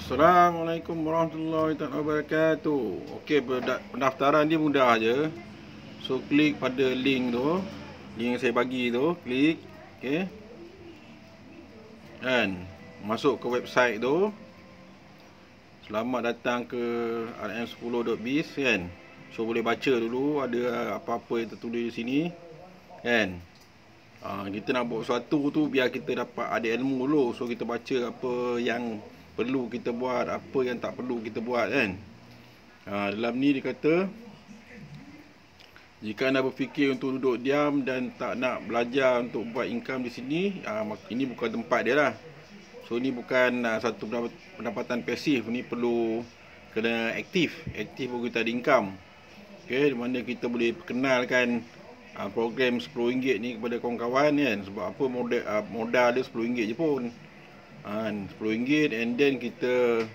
Assalamualaikum warahmatullahi wabarakatuh. Okey, pendaftaran dia mudah je. So klik pada link tu, link yang saya bagi tu, klik. Okey. Dan masuk ke website tu. Selamat datang ke rm10.biz kan. So boleh baca dulu ada apa-apa yang tertulis di sini kan. Kita nak buat sesuatu tu biar kita dapat ada ilmu dulu. So kita baca apa yang perlu kita buat, apa yang tak perlu kita buat kan. Dalam ni dia kata, jika anda berfikir untuk duduk diam dan tak nak belajar untuk buat income di sini, ini bukan tempat dia lah. So ni bukan satu pendapatan pasif, ni perlu kena aktif baru kita ada income. Okay, di mana kita boleh perkenalkan program RM10 ni kepada kawan-kawan kan. Sebab apa, modal dia RM10 je pun. RM10 and then kita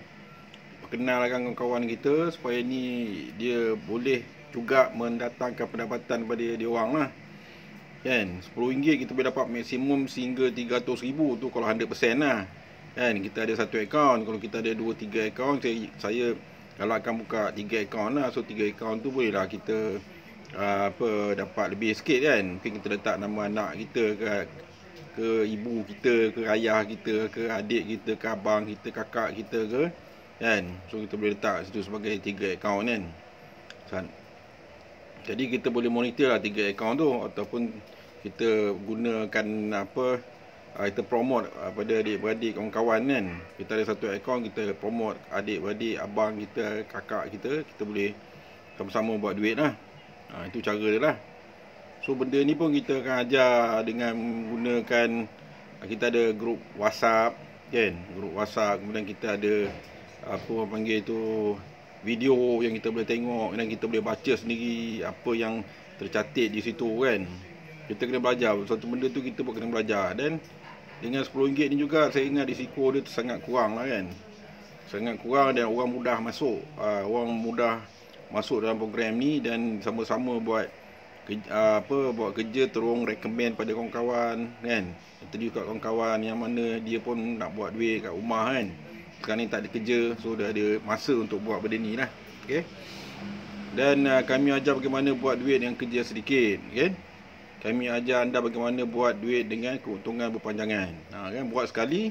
perkenalkan kawan-kawan kita supaya ni dia boleh juga mendatangkan pendapatan kepada dia orang lah kan. RM10 kita boleh dapat maksimum sehingga RM300,000 tu kalau 100% lah kan. Kita ada satu akaun, kalau kita ada 2-3 akaun, saya galakkan buka 3 akaun lah. So 3 akaun tu boleh lah kita dapat lebih sikit kan. Mungkin kita letak nama anak kita ke ibu kita, ke ayah kita, ke adik kita, ke abang kita, kakak kita ke kan. So kita boleh letak situ sebagai 3 akaun kan. Jadi kita boleh monitor lah 3 akaun tu, ataupun kita gunakan kita promote pada adik-beradik kawan-kawan kan. Kita ada satu akaun, kita promote adik-beradik, abang kita, kakak kita, kita boleh sama-sama buat duit lah. Itu cara dia lah. So benda ni pun kita akan ajar dengan menggunakan, kita ada grup WhatsApp kan. Grup WhatsApp, kemudian kita ada video yang kita boleh tengok dan kita boleh baca sendiri apa yang tercatat di situ kan. Kita kena belajar, satu benda tu kita pun kena belajar. Dan dengan RM10 ni juga saya ingat risiko dia sangat kurang lah kan. Sangat kurang dan orang mudah masuk. Orang mudah masuk dalam program ni dan sama-sama buat kerja, terus recommend pada kawan-kawan kan. Interview kat kawan-kawan yang mana dia pun nak buat duit kat rumah kan. Sekarang ni tak ada kerja, so dah ada masa untuk buat benda ni lah. Okay. Dan kami ajar bagaimana buat duit dengan kerja sedikit kan. Kami ajar anda bagaimana buat duit dengan keuntungan berpanjangan. Kan, buat sekali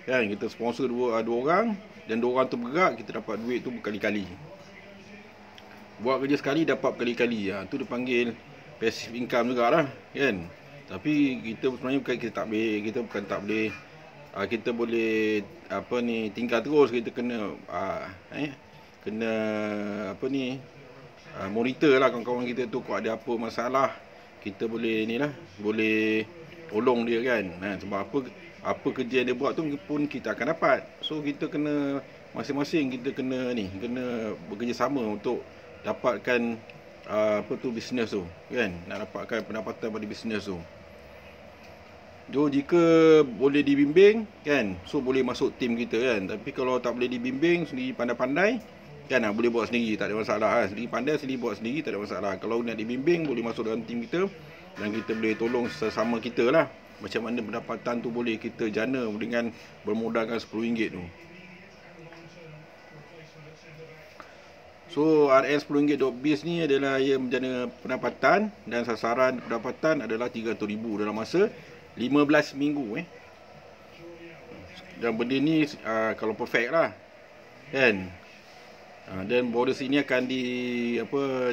kan, kita sponsor dua orang dan 2 orang tu bergerak, kita dapat duit tu berkali-kali. Buat kerja sekali dapat berkali-kali. Tu dipanggil passive income jugalah kan. Tapi kita sebenarnya bukan tak boleh kita boleh tinggal terus. Kita kena monitor lah kawan-kawan kita tu. Kalau ada apa masalah, kita boleh boleh tolong dia kan. Sebab apa kerja dia buat tu pun kita akan dapat. So kita kena masing-masing kita kena bekerjasama untuk dapatkan bisnes tu kan. Nak dapatkan pendapatan pada bisnes tu. So jika boleh dibimbing kan, so boleh masuk tim kita kan. Tapi kalau tak boleh dibimbing, sendiri pandai-pandai kan, boleh buat sendiri, tak ada masalah kan. Sendiri pandai, sendiri buat sendiri, tak ada masalah. Kalau nak dibimbing, boleh masuk dalam tim kita dan kita boleh tolong sesama kita lah. Macam mana pendapatan tu boleh kita jana dengan bermodalkan RM10 tu. So rm10.biz ni adalah ia menjana pendapatan, dan sasaran pendapatan adalah RM300,000 dalam masa 15 minggu Dan benda ni kalau perfect lah kan. Dan bonus ini akan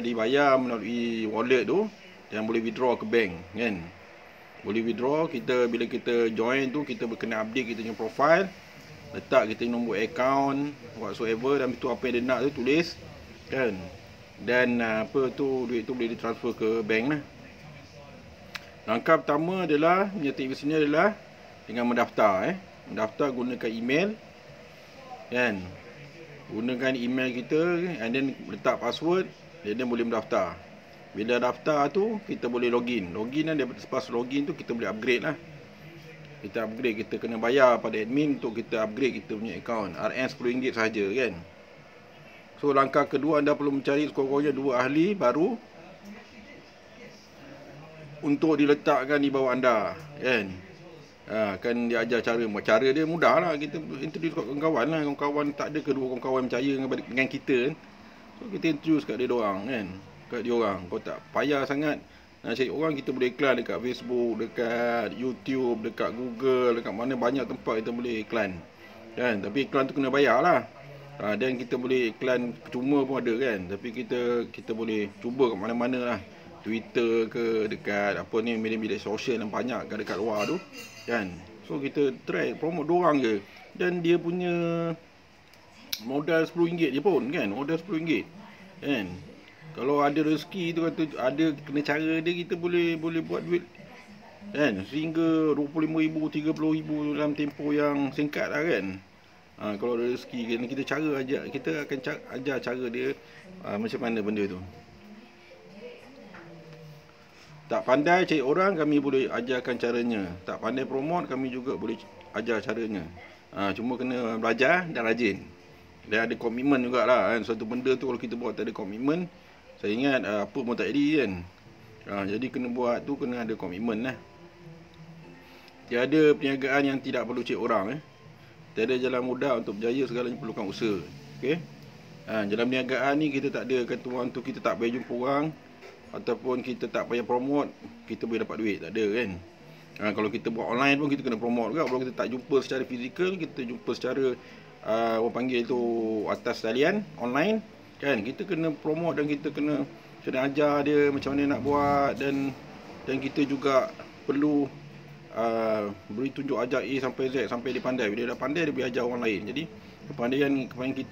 dibayar melalui wallet tu dan boleh withdraw ke bank kan. Boleh withdraw, bila kita join tu kita kena update kita punya profile, letak kita nombor account whatsoever, dan itu apa yang dia nak tu tulis kan. Dan duit tu boleh ditransfer ke bank lah. Langkah pertama adalah menyertai di sini adalah dengan mendaftar mendaftar gunakan email kan. Gunakan email kita and then letak password dan then boleh mendaftar. Bila daftar tu kita boleh login dan lepas login tu kita boleh upgrade lah. Kita kena bayar pada admin untuk kita upgrade kita punya account. RM10 sahaja kan. So langkah kedua, anda perlu mencari sekurang-kurangnya 2 ahli baru untuk diletakkan di bawah anda kan. Kan dia ajar cara dia mudah lah. Kita introduce kat kawan-kawan lah. Kawan-kawan tak ada kedua kawan-kawan percaya dengan kita kan. So kita introduce kat dia orang kan. Kat dia orang. Kau tak payah sangat nak cari orang. Kita boleh iklan dekat Facebook, dekat YouTube, dekat Google, dekat mana banyak tempat kita boleh iklan kan. Tapi iklan tu kena bayar lah. Dan kita boleh iklan percuma pun ada kan. Tapi kita boleh cuba kat mana-mana lah. Twitter ke, dekat apa ni, media-media sosial yang banyak dekat luar tu kan. So kita try promote dorang je. Dan dia punya modal RM10 je pun kan. Modal RM10 kan. Kalau ada rezeki tu, kata ada kena cara dia, kita boleh buat duit kan, sehingga RM25,000, RM30,000 dalam tempoh yang singkat lah kan. Kalau ada rezeki, kita akan ajar cara dia macam mana benda tu. Tak pandai cari orang, kami boleh ajarkan caranya. Tak pandai promote, kami juga boleh ajar caranya. Cuma kena belajar dan rajin. Dan ada komitmen jugalah kan. Suatu benda tu kalau kita buat tak ada komitmen, saya ingat apa pun tak jadi kan. Jadi kena buat tu, kena ada komitmen lah. Tiada perniagaan yang tidak perlu cari orang. Tiada jalan mudah untuk berjaya, segalanya perlukan usaha. Okay? Dalam perniagaan ni kita tak ada kata orang tu kita tak payah jumpa orang, ataupun kita tak payah promote, kita boleh dapat duit. Tak ada kan. Kalau kita buat online pun kita kena promote juga. Kalau kita tak jumpa secara fizikal, kita jumpa secara orang panggil tu atas talian online kan. Kita kena promote dan kita kena ajar dia macam mana nak buat. Dan kita juga perlu beri tunjuk, ajar A sampai Z sampai dia pandai. Bila dia dah pandai, dia boleh ajar orang lain. Jadi kepandaian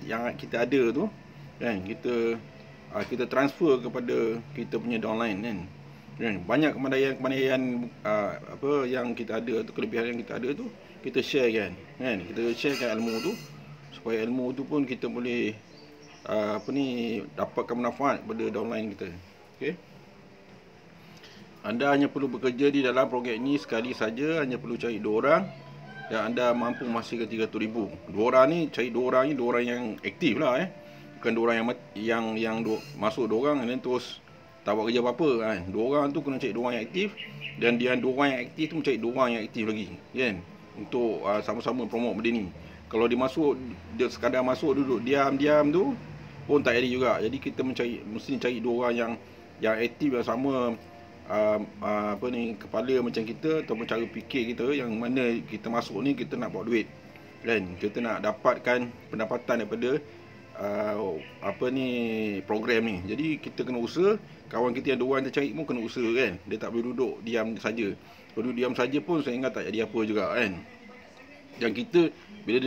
yang kita ada tu kan, kita transfer kepada kita punya downline kan. Banyak kepandaian apa yang kita ada tu, kelebihan yang kita ada tu, kita share kan. Kita sharekan ilmu tu, supaya ilmu tu pun kita boleh dapatkan manfaat kepada downline kita. Okey. Anda hanya perlu bekerja di dalam program ini sekali saja, hanya perlu cari 2 orang dan anda mampu menghasilkan RM300,000. 2 orang ni, cari 2 orang ni, 2 orang yang aktif lah Bukan 2 orang yang masuk 2 orang dan terus tak buat kerja apa-apa kan. 2 orang tu kena cari 2 orang yang aktif, dan dia 2 orang yang aktif tu mencari 2 orang yang aktif lagi kan, untuk sama-sama promote benda ni. Kalau dia masuk, dia sekadar masuk duduk diam-diam tu pun tak jadi juga. Jadi kita mesti cari 2 orang yang aktif, yang sama kepala macam kita, ataupun cara fikir kita, yang mana kita masuk ni kita nak buat duit kan. Kita nak dapatkan pendapatan daripada program ni. Jadi kita kena usaha. Kawan kita yang 2 orang kita cari pun kena usaha kan. Dia tak boleh duduk diam saja. Kalau duduk diam saja pun saya ingat tak jadi apa juga kan. Dan kita bila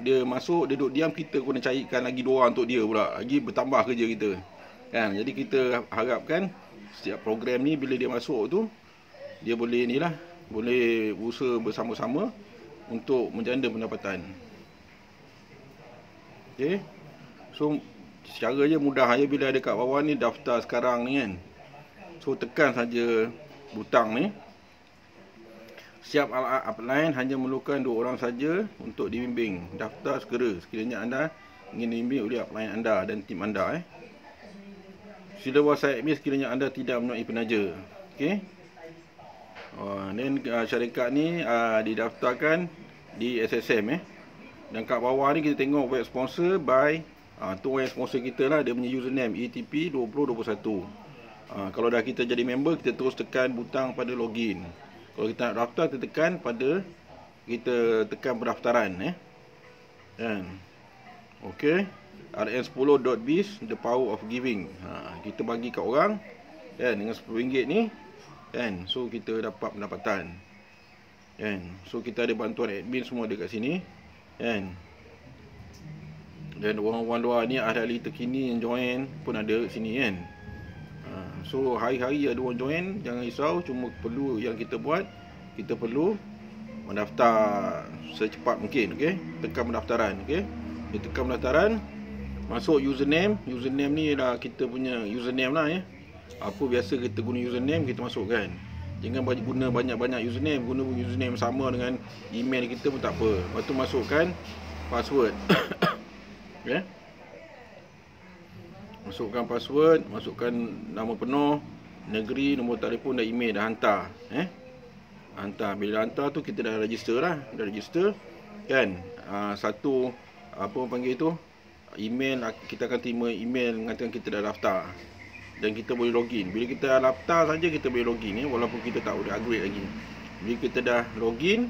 dia masuk, dia duduk diam, kita kena carikan lagi 2 orang untuk dia pula. Lagi bertambah kerja kita kan. Jadi kita harapkan setiap program ni bila dia masuk tu, dia boleh boleh usaha bersama-sama untuk menjana pendapatan. Okey. So cara je mudah je. Bila ada kat bawah ni daftar sekarang ni kan. So tekan saja butang ni. Siap upline, hanya memerlukan 2 orang saja untuk dibimbing. Daftar segera sekiranya anda ingin dibimbing oleh upline anda dan tim anda Sila WhatsApp admin sekiranya anda tidak menemui penaja. Okey. Dan syarikat ni didaftarkan di SSM Dan kat bawah ni kita tengok web sponsor by tu yang sponsor kita lah, dia punya username ETP 2021. Kalau dah kita jadi member, kita terus tekan butang pada login. Kalau kita nak daftar, kita tekan pendaftaran kan. Okey. rn10.biz, the power of giving. Kita bagi kat orang kan, dengan RM10 ni kan. So kita dapat pendapatan kan. So kita ada bantuan admin semua dekat sini kan. Dan orang-orang luar ni, ahli terkini yang join pun ada sini kan. So hari-hari ada orang join, jangan risau. Cuma perlu yang kita buat, kita perlu mendaftar secepat mungkin. Okey, tekan pendaftaran. Okey, kita tekan pendaftaran, masuk username. Username ni dah kita punya username lah Apa biasa kita guna username, kita masukkan. Jangan guna banyak-banyak username. Guna username sama dengan email kita pun tak apa. Lepas tu masukkan password. Okay. Masukkan password, masukkan nama penuh, negeri, nombor telefon dan email dah hantar. Hantar, bila hantar tu kita dah register lah, dah register kan. Satu apa orang panggil tu, email, kita akan terima email mengatakan kita dah daftar dan kita boleh login. Bila kita daftar saja kita boleh login walaupun kita tak boleh upgrade lagi. Bila kita dah login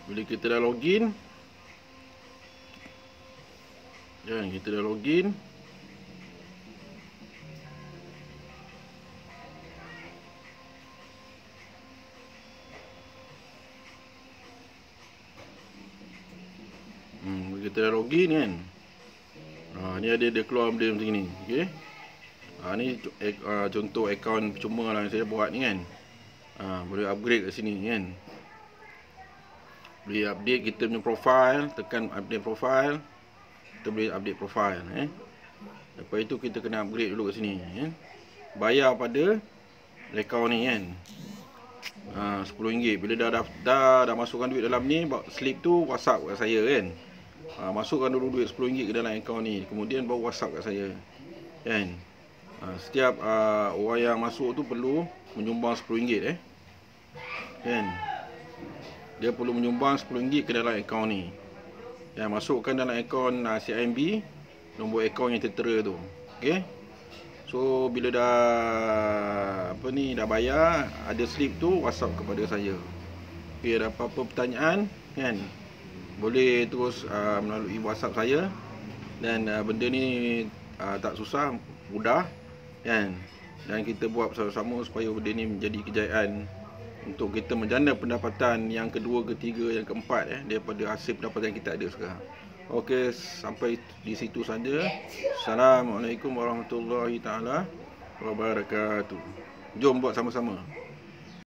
bila kita dah login kita dah login, kita dah login kan. Ni dia keluar benda macam ni. Okey. Ni contoh akaun percuma lah yang saya buat ni kan. Boleh upgrade kat sini kan. Boleh update kita punya profile, tekan update profile. Kita boleh update profile Lepas itu kita kena upgrade dulu kat sini Bayar pada akaun ni kan. RM10. Bila dah masukkan duit dalam ni, slip tu WhatsApp kat saya kan. Masukkan dulu duit RM10 ke dalam akaun ni, kemudian baru WhatsApp kat saya kan. Setiap orang yang masuk tu perlu menyumbang RM10 kan. Dia perlu menyumbang RM10 ke dalam akaun ni. Masukkan dalam akaun CIMB nombor akaun yang tertera tu. Okey. So bila dah dah bayar, ada slip tu, WhatsApp kepada saya. Okey, ada apa-apa pertanyaan kan, boleh terus melalui WhatsApp saya. Dan benda ni tak susah, mudah kan. Dan kita buat bersama-sama supaya benda ni menjadi kejayaan untuk kita menjana pendapatan yang kedua, ketiga, yang keempat daripada hasil pendapatan yang kita ada sekarang. Okey, sampai di situ saja. Assalamualaikum warahmatullahi taala wabarakatuh. Jom buat sama-sama.